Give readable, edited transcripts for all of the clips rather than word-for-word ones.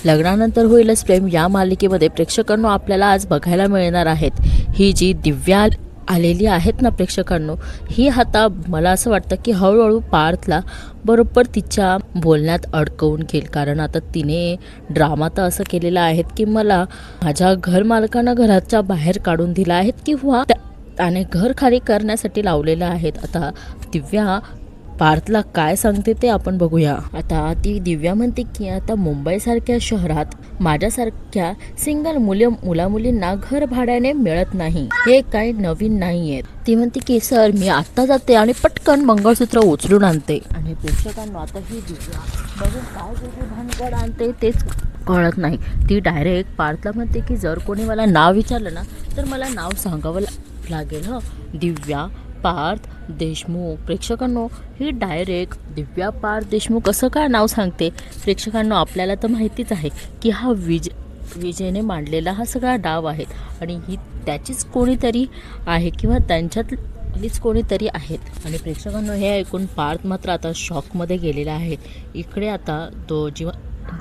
लग्नानंतर होईलच प्रेम या मालिकेमध्ये प्रेक्षकांनो आपल्याला आज बघायला मिळणार आहेत ही जी दिव्या आलेली आहेत ना प्रेक्षकांनो, ही आता मला असं वाटतं की हळूहळू पार्थला बरोबर तिच्या बोलण्यात अडकवून घेईल. कारण आता तिने ड्रामा तर असं केलेला आहे की मला माझ्या घरमालकांना घराच्या बाहेर काढून दिला आहे किंवा त्याने घर खाली करण्यासाठी लावलेलं आहेत. आता दिव्या पार्थला काय सांगते ते आपण बघूया. आता ती दिव्या म्हणते की आता मुंबईसारख्या शहरात माझ्यासारख्या सिंगल मुलामुलींना घर भाड्याने मिळत नाही, हे काही नवीन नाही आहे. ती म्हणते की सर मी आत्ता जाते आणि पटकन मंगळसूत्र उचलून आणते. आणि प्रेक्षकांना आता ही दिव्या बघून काय वेगळी भानगड आणते तेच कळत नाही. ती डायरेक्ट पार्थला म्हणते की जर कोणी मला नाव विचारलं ना तर मला नाव सांगावं लागेल. दिव्या पार्थ देशमुख. प्रेक्षकांनो ही डायरेक्ट दिव्या पार्थ देशमुख कसं काय नाव सांगते. प्रेक्षकांनो आपल्याला तर माहितीच आहे की हा विजयने मांडलेला हा सगळा डाव आहे आणि ही त्याचीच कोणीतरी आहे किंवा त्यांच्यातलीच कोणीतरी आहेत. आणि प्रेक्षकांनो हे ऐकून पार्थ मात्र आता शॉकमध्ये गेलेला आहे. इकडे आता तो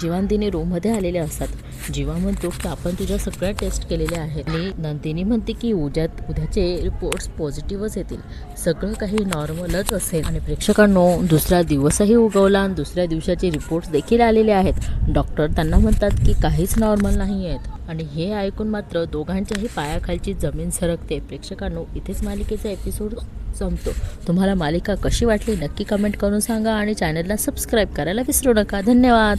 जीवानंदिनी रूममध्ये आलेले असतात. जीवा म्हणतो की आपण तुझ्या सगळ्या टेस्ट केलेल्या आहेत आणि नंदिनी म्हणते की उद्याचे रिपोर्ट्स पॉझिटिव्हच येतील, सगळं काही नॉर्मलच असेल. आणि प्रेक्षकांनो दुसरा दिवसही उगवला आणि दुसऱ्या दिवसाचे रिपोर्ट्स देखील आलेले आहेत. डॉक्टर त्यांना म्हणतात की काहीच नॉर्मल नाही आहेत. आणि हे ऐकून मात्र दोघांच्याही पायाखालची जमीन सरकते. प्रेक्षकांनो इथेच मालिकेचा एपिसोड संपतो. तुम्हाला मालिका कशी वाटली नक्की कमेंट करून सांगा आणि चॅनलला सबस्क्राईब करायला विसरू नका. धन्यवाद.